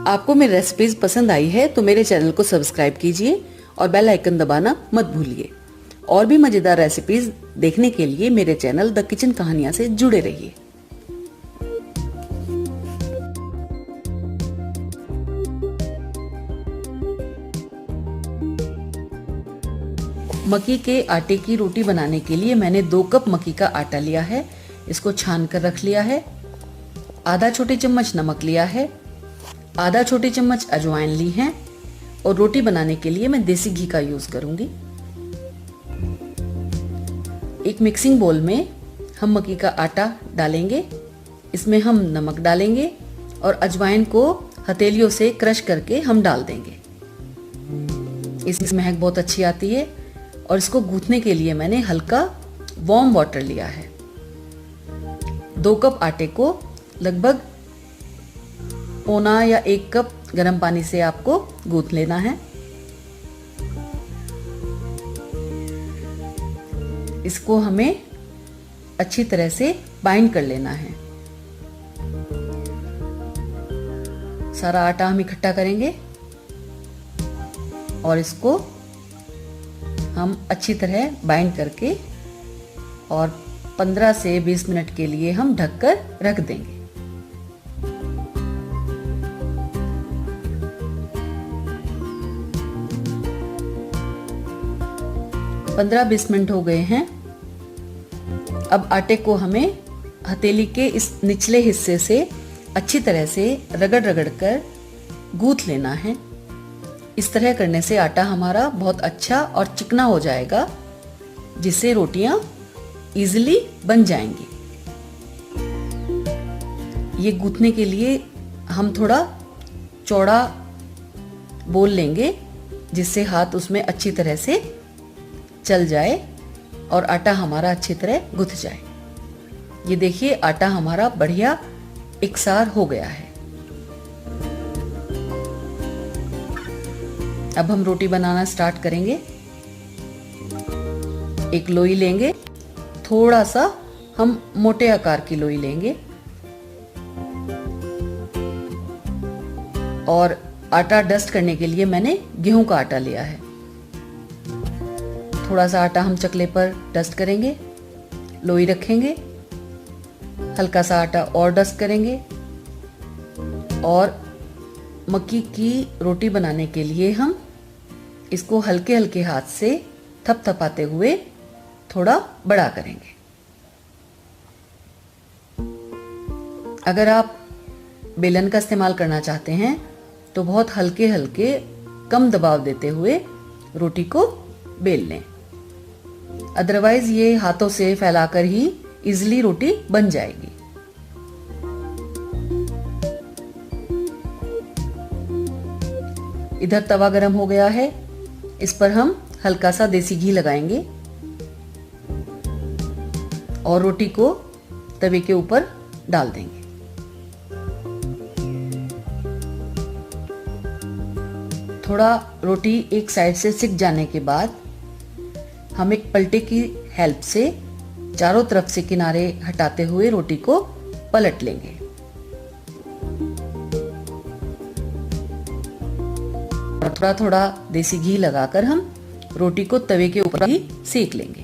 आपको मेरी रेसिपीज पसंद आई है तो मेरे चैनल को सब्सक्राइब कीजिए और बेल आइकन दबाना मत भूलिए। और भी मजेदार रेसिपीज देखने के लिए मेरे चैनल द किचन कहानियां से जुड़े रहिए। मक्की के आटे की रोटी बनाने के लिए मैंने 2 कप मक्की का आटा लिया है। इसको छान कर रख लिया है। आधा छोटी चम्मच नमक लिया है। आधा छोटी चम्मच अजवाइन ली है। और रोटी बनाने के लिए मैं देसी घी का यूज करूंगी। एक मिक्सिंग बोल में हम मक्की का आटा डालेंगे। इसमें हम नमक डालेंगे और अजवाइन को हथेलियों से क्रश करके हम डाल देंगे। इसकी महक बहुत अच्छी आती है। और इसको गूंथने के लिए मैंने हल्का वार्म वाटर लिया है। 2 कप आटे को लगभग पौना या 1 कप गर्म पानी से आपको गूंथ लेना है। इसको हमें अच्छी तरह से बाइंड कर लेना है। सारा आटा हम इकट्ठा करेंगे और इसको हम अच्छी तरह बाइंड करके और 15 से 20 मिनट के लिए हम ढककर रख देंगे। पंद्रह 20 मिनट हो गए हैं। अब आटे को हमें हथेली के इस निचले हिस्से से अच्छी तरह से रगड़ रगड़ कर गूंथ लेना है। इस तरह करने से आटा हमारा बहुत अच्छा और चिकना हो जाएगा, जिससे रोटियां इजीली बन जाएंगी। ये गूंथने के लिए हम थोड़ा चौड़ा बोल लेंगे, जिससे हाथ उसमें अच्छी तरह से चल जाए और आटा हमारा अच्छी तरह गुथ जाए। ये देखिए आटा हमारा बढ़िया एकसार हो गया है। अब हम रोटी बनाना स्टार्ट करेंगे। एक लोई लेंगे, थोड़ा सा हम मोटे आकार की लोई लेंगे और आटा डस्ट करने के लिए मैंने गेहूं का आटा लिया है। थोड़ा सा आटा हम चकले पर डस्ट करेंगे, लोई रखेंगे, हल्का सा आटा और डस्ट करेंगे और मक्की की रोटी बनाने के लिए हम इसको हल्के हल्के हाथ से थपथपाते हुए थोड़ा बड़ा करेंगे। अगर आप बेलन का इस्तेमाल करना चाहते हैं तो बहुत हल्के हल्के कम दबाव देते हुए रोटी को बेल लें। अदरवाइज ये हाथों से फैलाकर ही इजीली रोटी बन जाएगी। इधर तवा गरम हो गया है। इस पर हम हल्का सा देसी घी लगाएंगे और रोटी को तवे के ऊपर डाल देंगे। थोड़ा रोटी एक साइड से सिक जाने के बाद हम एक पलटे की हेल्प से चारों तरफ से किनारे हटाते हुए रोटी को पलट लेंगे। थोड़ा थोड़ा देसी घी लगाकर हम रोटी को तवे के ऊपर ही सेक लेंगे।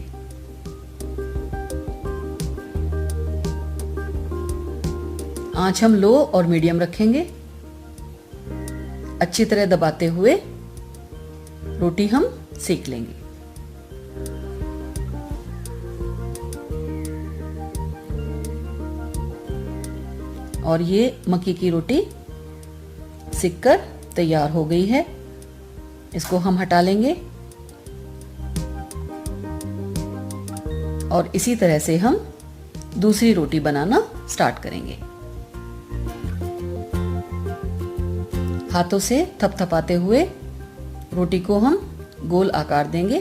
आंच हम लो और मीडियम रखेंगे। अच्छी तरह दबाते हुए रोटी हम सेक लेंगे। और ये मक्की की रोटी सिक कर तैयार हो गई है। इसको हम हटा लेंगे और इसी तरह से हम दूसरी रोटी बनाना स्टार्ट करेंगे। हाथों से थपथपाते हुए रोटी को हम गोल आकार देंगे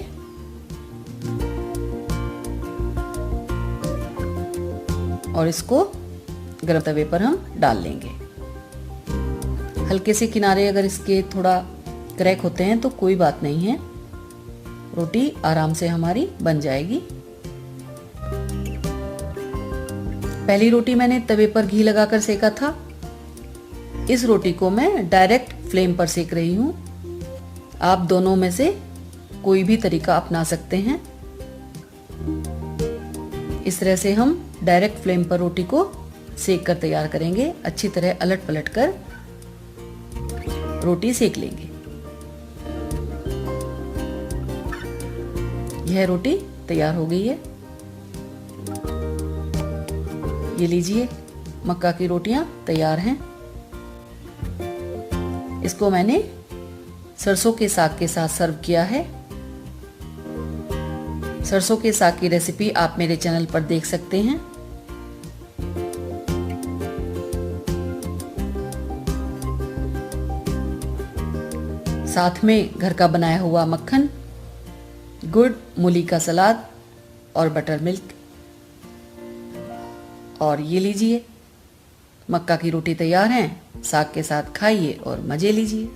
और इसको गरम तवे पर हम डाल लेंगे। हल्के से किनारे अगर इसके थोड़ा क्रैक होते हैं तो कोई बात नहीं है, रोटी आराम से हमारी बन जाएगी। पहली रोटी मैंने तवे पर घी लगाकर सेका था। इस रोटी को मैं डायरेक्ट फ्लेम पर सेक रही हूँ। आप दोनों में से कोई भी तरीका अपना सकते हैं। इस तरह से हम डायरेक्ट फ्लेम पर रोटी को सेक कर तैयार करेंगे। अच्छी तरह अलट पलट कर रोटी सेक लेंगे। यह रोटी तैयार हो गई है। ये लीजिए, मक्का की रोटियां तैयार हैं। इसको मैंने सरसों के साग के साथ सर्व किया है। सरसों के साग की रेसिपी आप मेरे चैनल पर देख सकते हैं। साथ में घर का बनाया हुआ मक्खन, गुड़, मूली का सलाद और बटर मिल्क। और ये लीजिए, मक्का की रोटी तैयार है। साग के साथ खाइए और मजे लीजिए।